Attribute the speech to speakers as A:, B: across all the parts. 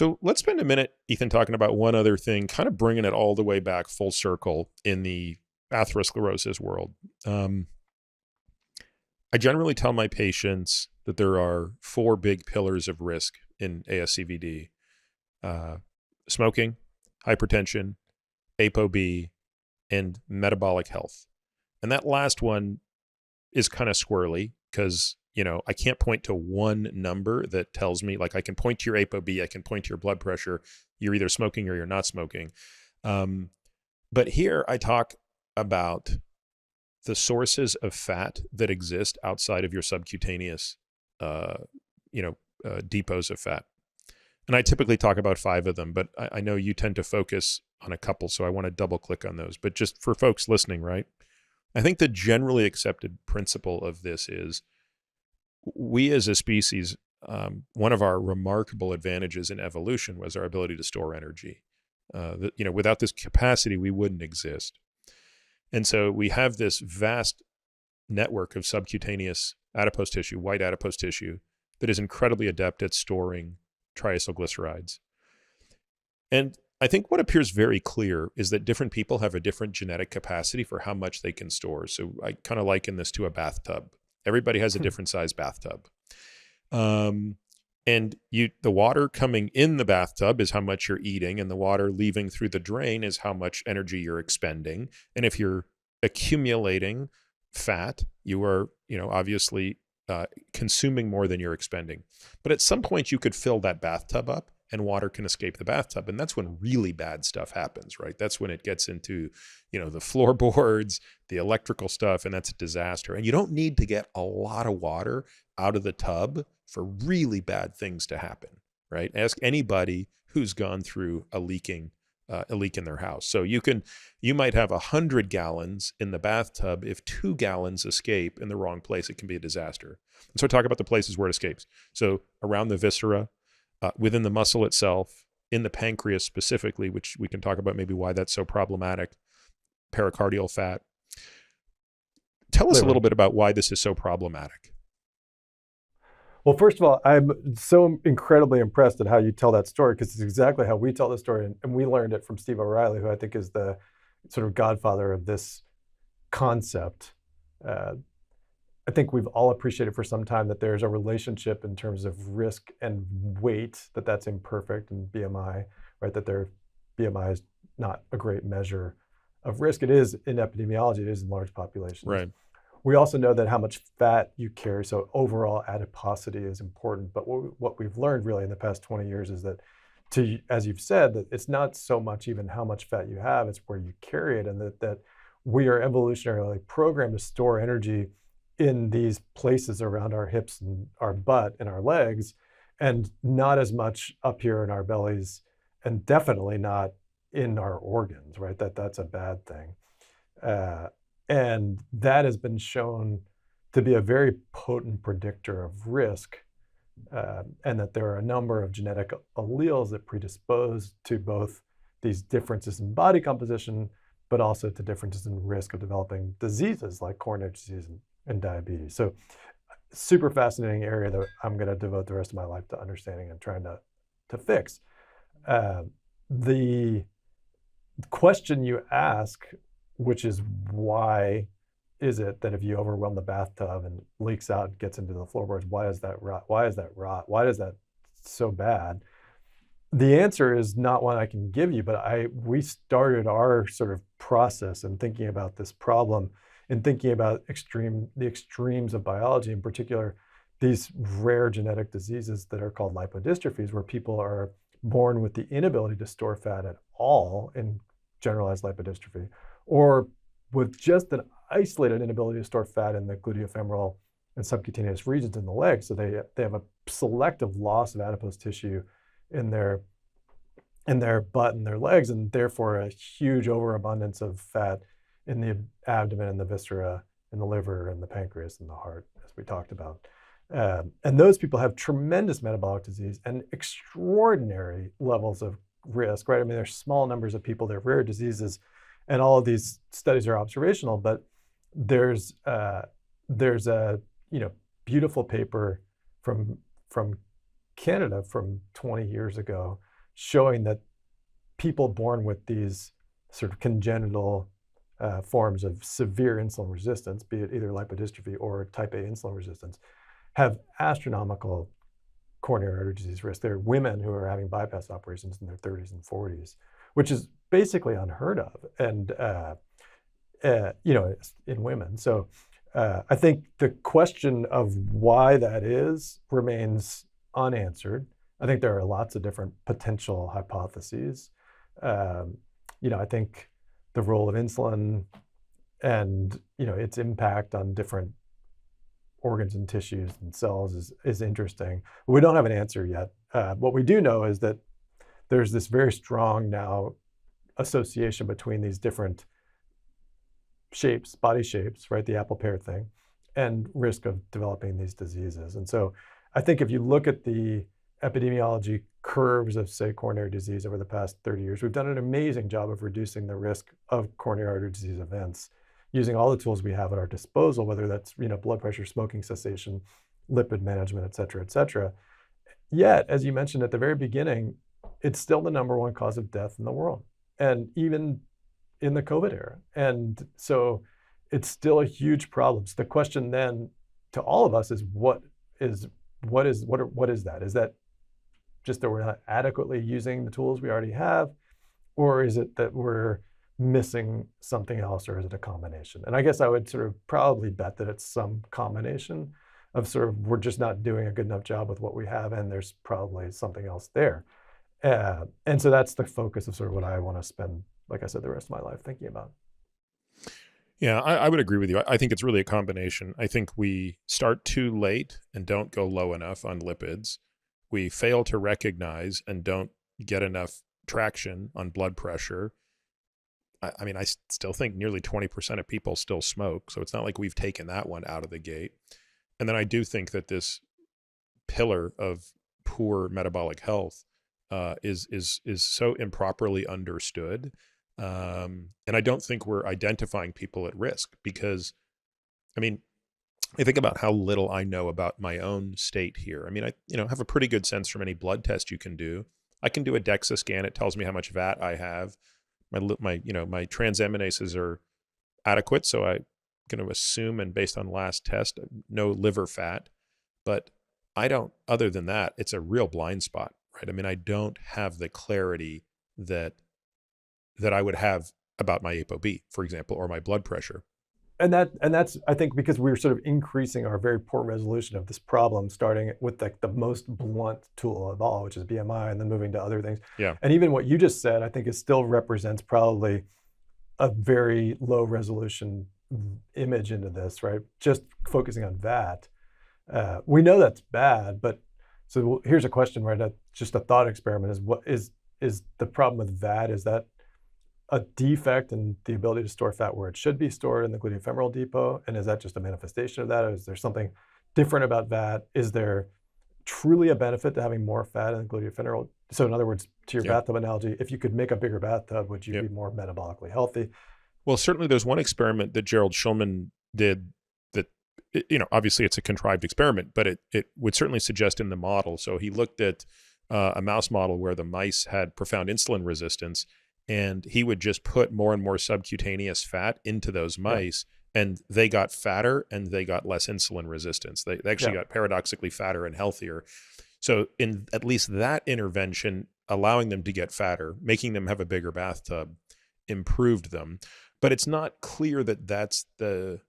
A: So let's spend a minute, Ethan, talking about one other thing, kind of bringing it all the way back full circle in the atherosclerosis world. I generally tell my patients that there are four big pillars of risk in ASCVD: smoking, hypertension, ApoB, and metabolic health. And that last one is kind of squirrely because, I can't point to one number that tells me, like, I can point to your ApoB, I can point to your blood pressure, you're either smoking or you're not smoking. But here I talk about the sources of fat that exist outside of your subcutaneous, depots of fat. And I typically talk about 5 of them, but I know you tend to focus on a couple, so I want to double click on those. But just for folks listening, right? I think the generally accepted principle of this is we as a species, one of our remarkable advantages in evolution was our ability to store energy. Without this capacity, we wouldn't exist. And so we have this vast network of subcutaneous adipose tissue, white adipose tissue, that is incredibly adept at storing triacylglycerides. And I think what appears very clear is that different people have a different genetic capacity for how much they can store. So I kind of liken this to a bathtub. Everybody has a different size bathtub. And the water coming in the bathtub is how much you're eating, and the water leaving through the drain is how much energy you're expending. And if you're accumulating fat, you are, obviously consuming more than you're expending. But at some point you could fill that bathtub up and water can escape the bathtub. And that's when really bad stuff happens, right? That's when it gets into, the floorboards, the electrical stuff, and that's a disaster. And you don't need to get a lot of water out of the tub for really bad things to happen, right? Ask anybody who's gone through a leak in their house. So you might have 100 gallons in the bathtub. If 2 gallons escape in the wrong place, it can be a disaster. And so I talk about the places where it escapes. So around the viscera, within the muscle itself, in the pancreas specifically, which we can talk about maybe why that's so problematic, pericardial fat. Tell us a little bit about why this is so problematic.
B: Well, first of all, I'm so incredibly impressed at how you tell that story, because it's exactly how we tell the story. And we learned it from Steve O'Reilly, who I think is the sort of godfather of this concept. I think we've all appreciated for some time that there's a relationship in terms of risk and weight, that's imperfect, and BMI, right? That their BMI is not a great measure of risk. It is in epidemiology, it is in large populations.
A: Right.
B: We also know that how much fat you carry, so overall adiposity is important. But what we've learned really in the past 20 years is that, as you've said, that it's not so much even how much fat you have, it's where you carry it, and that we are evolutionarily programmed to store energy in these places around our hips and our butt and our legs, and not as much up here in our bellies, and definitely not in our organs, right? That's a bad thing. And that has been shown to be a very potent predictor of risk, and that there are a number of genetic alleles that predispose to both these differences in body composition, but also to differences in risk of developing diseases like coronary disease and diabetes. So super fascinating area that I'm going to devote the rest of my life to understanding and trying to fix. The question you ask, which is why is it that if you overwhelm the bathtub and leaks out and gets into the floorboards, why is that rot? Why is that rot? Why is that so bad? The answer is not one I can give you, but we started our sort of process in thinking about this problem and thinking about the extremes of biology, in particular, these rare genetic diseases that are called lipodystrophies, where people are born with the inability to store fat at all in generalized lipodystrophy, or with just an isolated inability to store fat in the gluteofemoral and subcutaneous regions in the legs. So they have a selective loss of adipose tissue in their butt and their legs, and therefore a huge overabundance of fat in the abdomen and the viscera, in the liver and the pancreas and the heart, as we talked about. And those people have tremendous metabolic disease and extraordinary levels of risk, right? I mean, there's small numbers of people, they're rare diseases, and all of these studies are observational, but there's a beautiful paper from Canada from 20 years ago showing that people born with these sort of congenital forms of severe insulin resistance, be it either lipodystrophy or type A insulin resistance, have astronomical coronary artery disease risk. There are women who are having bypass operations in their 30s and 40s, which is basically unheard of, and in women. So I think the question of why that is remains unanswered. I think there are lots of different potential hypotheses. I think the role of insulin and its impact on different organs and tissues and cells is interesting. But we don't have an answer yet. What we do know is that there's this very strong now association between these different shapes, body shapes, right? The apple pear thing, and risk of developing these diseases. And so I think if you look at the epidemiology curves of, say, coronary disease over the past 30 years, we've done an amazing job of reducing the risk of coronary artery disease events using all the tools we have at our disposal, whether that's blood pressure, smoking cessation, lipid management, et cetera, et cetera. Yet, as you mentioned at the very beginning, it's still the number one cause of death in the world, and even in the COVID era. And so it's still a huge problem. So the question then to all of us is what is that? Is that just that we're not adequately using the tools we already have, or is it that we're missing something else, or is it a combination? And I guess I would sort of probably bet that it's some combination of sort of we're just not doing a good enough job with what we have, and there's probably something else there. And so that's the focus of sort of what I want to spend, like I said, the rest of my life thinking about.
A: Yeah, I would agree with you. I think it's really a combination. I think we start too late and don't go low enough on lipids. We fail to recognize and don't get enough traction on blood pressure. I mean, I still think nearly 20% of people still smoke, so it's not like we've taken that one out of the gate. And then I do think that this pillar of poor metabolic health is so improperly understood. And I don't think we're identifying people at risk because, I mean, I think about how little I know about my own state here. I mean, I have a pretty good sense from any blood test you can do. I can do a DEXA scan. It tells me how much VAT I have. My transaminases are adequate, so I'm going to assume, and based on last test, no liver fat. But I don't. Other than that, it's a real blind spot, right? I mean, I don't have the clarity that I would have about my ApoB, for example, or my blood pressure.
B: And that's I think because we're sort of increasing our very poor resolution of this problem, starting with like the most blunt tool of all, which is BMI, and then moving to other things.
A: Yeah.
B: And even what you just said, I think it still represents probably a very low resolution image into this, right? Just focusing on VAT. We know that's bad, but so here's a question, right? Just a thought experiment: is what is the problem with VAT? Is that a defect in the ability to store fat where it should be stored in the gluteofemoral depot? And is that just a manifestation of that? Or is there something different about VAT? Is there truly a benefit to having more fat in the gluteofemoral? So in other words, to your bathtub analogy, if you could make a bigger bathtub, would you be more metabolically healthy?
A: Well, certainly there's one experiment that Gerald Shulman did that, obviously it's a contrived experiment, but it would certainly suggest in the model. So he looked at a mouse model where the mice had profound insulin resistance, and he would just put more and more subcutaneous fat into those mice, and they got fatter and they got less insulin resistance. They actually got paradoxically fatter and healthier. So in at least that intervention, allowing them to get fatter, making them have a bigger bathtub, improved them. But it's not clear that that's the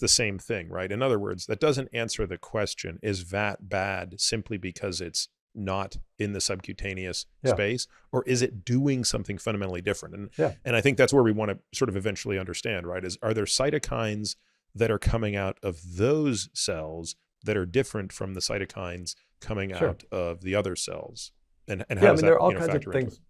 A: same thing, right? In other words, that doesn't answer the question, is VAT bad simply because it's not in the subcutaneous space, or is it doing something fundamentally different? And I think that's where we want to sort of eventually understand, right? Are there cytokines that are coming out of those cells that are different from the cytokines coming out of the other cells? And how does that
B: there are all kinds of
A: factor
B: things.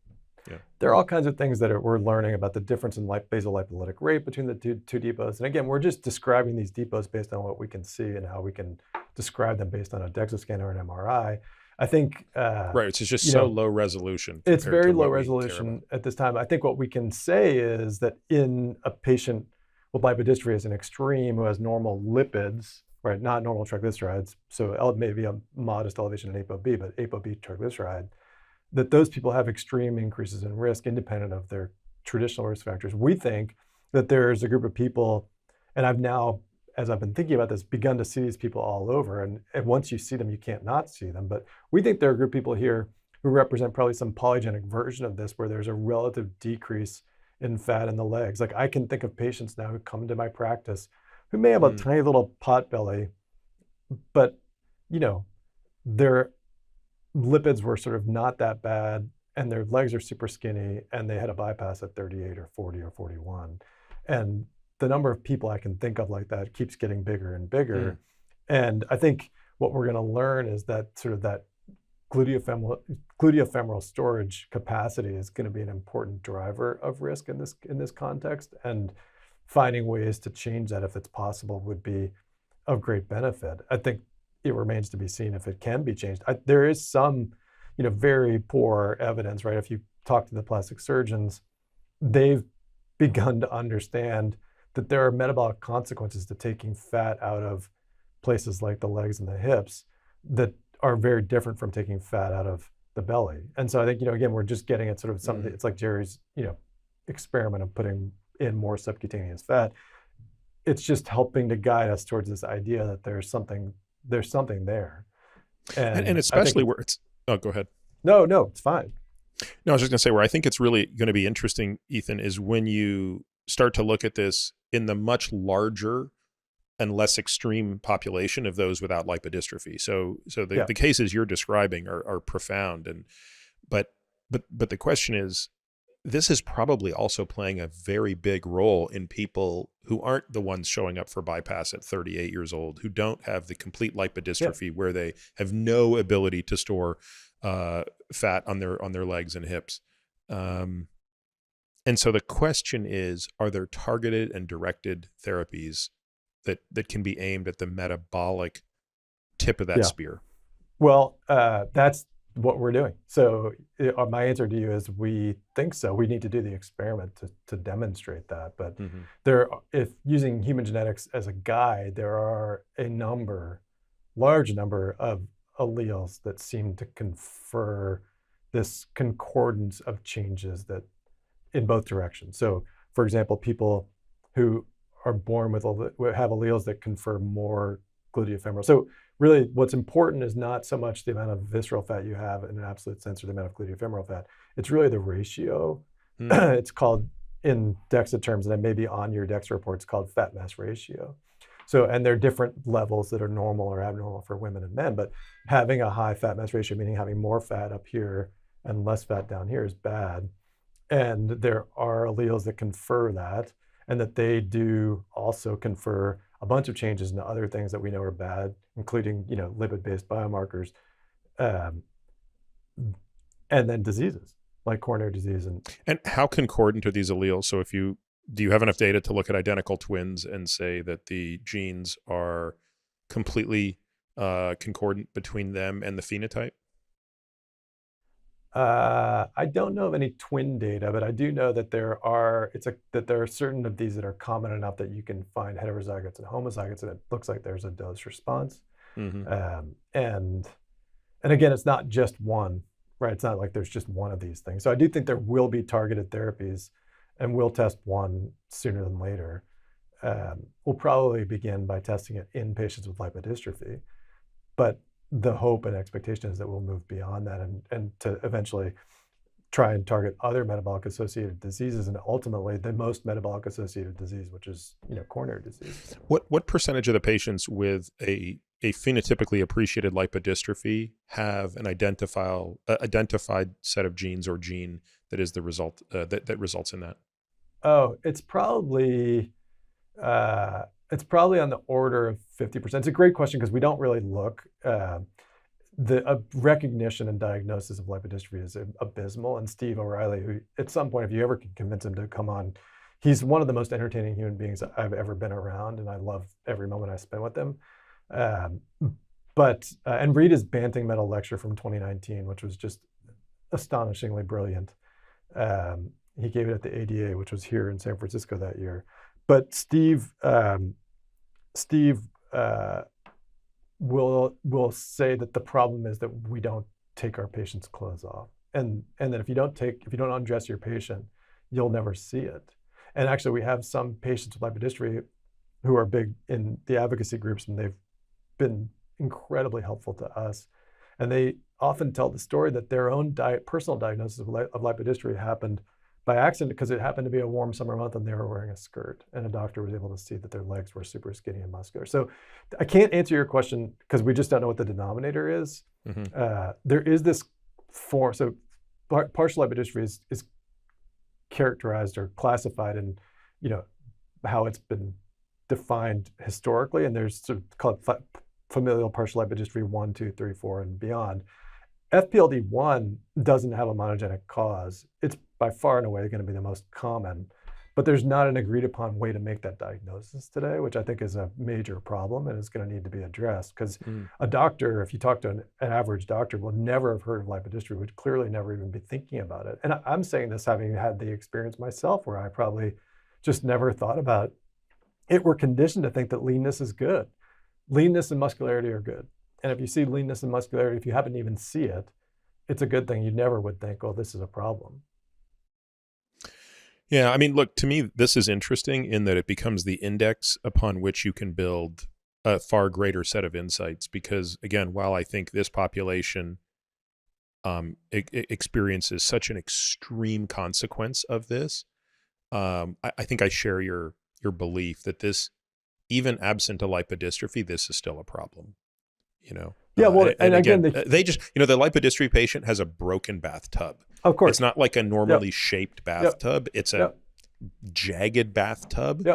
A: into it?
B: There are all kinds of things that we're learning about the difference in basal lipolytic rate between the two depots. And again, we're just describing these depots based on what we can see and how we can describe them based on a DEXA scan or an MRI. I think
A: right. It's just so low resolution.
B: It's very low resolution at this time. I think what we can say is that in a patient with lipodystrophy as an extreme who has normal lipids, right, not normal triglycerides, so maybe a modest elevation in ApoB, but ApoB triglyceride, that those people have extreme increases in risk independent of their traditional risk factors. We think that there's a group of people, and I've now, as I've been thinking about this, begun to see these people all over. And once you see them, you can't not see them. But we think there are a group of people here who represent probably some polygenic version of this, where there's a relative decrease in fat in the legs. Like I can think of patients now who come to my practice who may have a tiny little pot belly, but their lipids were sort of not that bad, and their legs are super skinny, and they had a bypass at 38 or 40 or 41. And the number of people I can think of like that keeps getting bigger and bigger. And I think what we're going to learn is that sort of that gluteofemoral storage capacity is going to be an important driver of risk in this context. And finding ways to change that, if it's possible, would be of great benefit. I think it remains to be seen if it can be changed. There is some, very poor evidence, right? If you talk to the plastic surgeons, they've begun to understand that there are metabolic consequences to taking fat out of places like the legs and the hips that are very different from taking fat out of the belly. And so I think, again, we're just getting at sort of something. It's like Jerry's, experiment of putting in more subcutaneous fat. It's just helping to guide us towards this idea that there's something there.
A: And especially where it's, go ahead.
B: No, it's fine.
A: No, I was just going to say where I think it's really going to be interesting, Ethan, is when you start to look at this in the much larger and less extreme population of those without lipodystrophy. So the cases you're describing are profound. But the question is, this is probably also playing a very big role in people who aren't the ones showing up for bypass at 38 years old, who don't have the complete lipodystrophy, where they have no ability to store fat on their legs and hips. And so the question is, are there targeted and directed therapies that can be aimed at the metabolic tip of that spear?
B: Well, that's what we're doing. So my answer to you is we think so. We need to do the experiment to demonstrate that. But if using human genetics as a guide, there are a large number of alleles that seem to confer this concordance of changes that in both directions. So for example, people who are born with have alleles that confer more gluteofemoral. So really what's important is not so much the amount of visceral fat you have in an absolute sense or the amount of gluteofemoral fat. It's really the ratio. It's called, in DEXA terms, and it may be on your DEXA report, it's called fat mass ratio. So, and there are different levels that are normal or abnormal for women and men, but having a high fat mass ratio, meaning having more fat up here and less fat down here, is bad. And there are alleles that confer that, and that they do also confer a bunch of changes into other things that we know are bad, including, lipid-based biomarkers, and then diseases like coronary disease.
A: And how concordant are these alleles? So do you have enough data to look at identical twins and say that the genes are completely concordant between them and the phenotype?
B: I don't know of any twin data, but I do know that there are certain of these that are common enough that you can find heterozygotes and homozygotes, and it looks like there's a dose response. And again, it's not just one, right? It's not like there's just one of these things. So I do think there will be targeted therapies, and we'll test one sooner than later. We'll probably begin by testing it in patients with lipodystrophy, but the hope and expectation is that we'll move beyond that and to eventually try and target other metabolic associated diseases, and ultimately the most metabolic associated disease, which is coronary disease.
A: What percentage of the patients with a phenotypically appreciated lipodystrophy have an identified set of genes or gene that is the result that results in that?
B: Oh, it's probably on the order of 50%. It's a great question because we don't really look. The recognition and diagnosis of lipodystrophy is abysmal. And Steve O'Reilly, who at some point, if you ever can convince him to come on, he's one of the most entertaining human beings I've ever been around, and I love every moment I spend with him. And read his Banting Metal lecture from 2019, which was just astonishingly brilliant. He gave it at the ADA, which was here in San Francisco that year. But Steve will say that the problem is that we don't take our patients' clothes off. and that if you don't undress your patient, you'll never see it. And actually, we have some patients with lipodystrophy who are big in the advocacy groups, and they've been incredibly helpful to us. And they often tell the story that their own personal diagnosis of lipodystrophy happened by accident because it happened to be a warm summer month and they were wearing a skirt, and a doctor was able to see that their legs were super skinny and muscular. So I can't answer your question because we just don't know what the denominator is. There is this form, so partial lipodystrophy is characterized or classified in, how it's been defined historically, and there's sort of called familial partial lipodystrophy 1, 2, 3, 4, and beyond. FPLD1 doesn't have a monogenic cause. It's by far and away going to be the most common, but there's not an agreed upon way to make that diagnosis today, which I think is a major problem and is going to need to be addressed, because a doctor, if you talk to an average doctor, will never have heard of lipodystrophy, would clearly never even be thinking about it. And I'm saying this having had the experience myself where I probably just never thought about it. We're conditioned to think that leanness is good. Leanness and muscularity are good. And if you see leanness and muscularity, if you happen to even see it, it's a good thing. You never would think, oh, this is a problem.
A: Yeah, I mean, look, to me, this is interesting in that it becomes the index upon which you can build a far greater set of insights. Because, again, while I think this population experiences such an extreme consequence of this, I think I share your belief that this, even absent a lipodystrophy, this is still a problem.
B: Yeah, well, and again,
A: they just, the lipodystrophy patient has a broken bathtub.
B: Of course.
A: It's not like a normally shaped bathtub. It's a jagged bathtub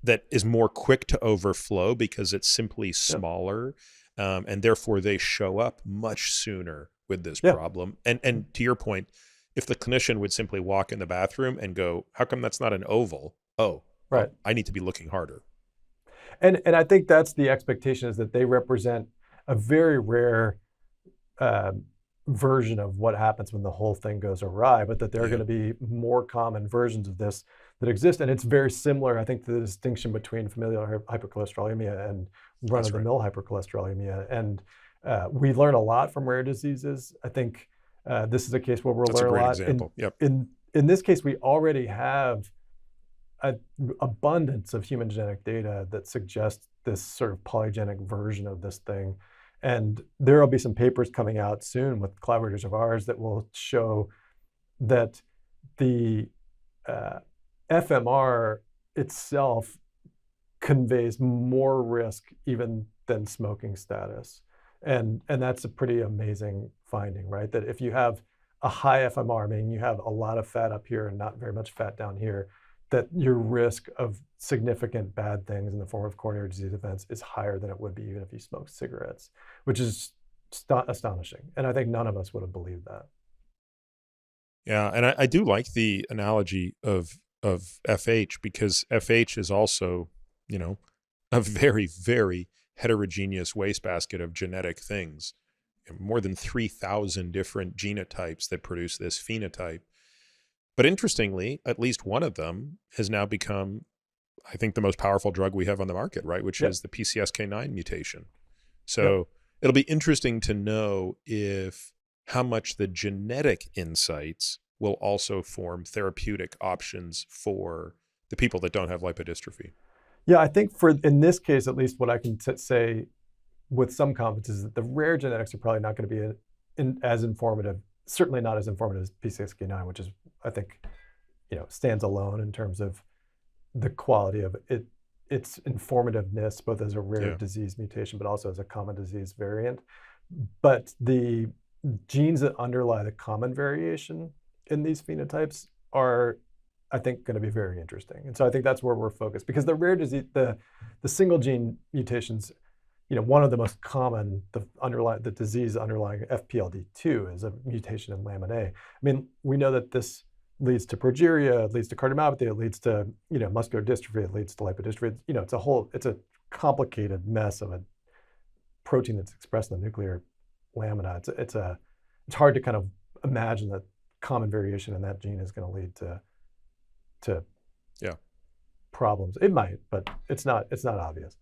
A: that is more quick to overflow because it's simply smaller. And therefore they show up much sooner with this problem. And to your point, if the clinician would simply walk in the bathroom and go, how come that's not an oval? Oh, right. I need to be looking harder.
B: And I think that's the expectation, is that they represent a very rare version of what happens when the whole thing goes awry, but that there are going to be more common versions of this that exist. And it's very similar, I think, to the distinction between familial hypercholesterolemia and run-of-the-mill hypercholesterolemia. And we learn a lot from rare diseases. I think this is a case where we'll learn a lot.
A: Example.
B: In this case, we already have an abundance of human genetic data that suggests this sort of polygenic version of this thing. And there will be some papers coming out soon with collaborators of ours that will show that the FMR itself conveys more risk even than smoking status. And that's a pretty amazing finding, right? That if you have a high FMR, meaning you have a lot of fat up here and not very much fat down here, that your risk of significant bad things in the form of coronary disease events is higher than it would be even if you smoked cigarettes, which is astonishing. And I think none of us would have believed that.
A: Yeah, and I do like the analogy of FH, because FH is also, a very, very heterogeneous wastebasket of genetic things. More than 3,000 different genotypes that produce this phenotype. But interestingly, at least one of them has now become, I think, the most powerful drug we have on the market, right? Which is the PCSK9 mutation. So it'll be interesting to know how much the genetic insights will also form therapeutic options for the people that don't have lipodystrophy.
B: Yeah, I think in this case, at least, what I can say with some confidence is that the rare genetics are probably not going to be as informative, certainly not as informative as PCSK9, which is, I think, stands alone in terms of the quality of its informativeness, both as a rare disease mutation, but also as a common disease variant. But the genes that underlie the common variation in these phenotypes are, I think, going to be very interesting. And so I think that's where we're focused, because the rare disease, the single gene mutations, one of the most common, the disease underlying FPLD2 is a mutation in lamin A. I mean, we know that this leads to progeria, it leads to cardiomyopathy, it leads to, muscular dystrophy, it leads to lipodystrophy. It's a complicated mess of a protein that's expressed in the nuclear lamina. It's hard to kind of imagine that common variation in that gene is going to lead to problems. It might, but it's not obvious.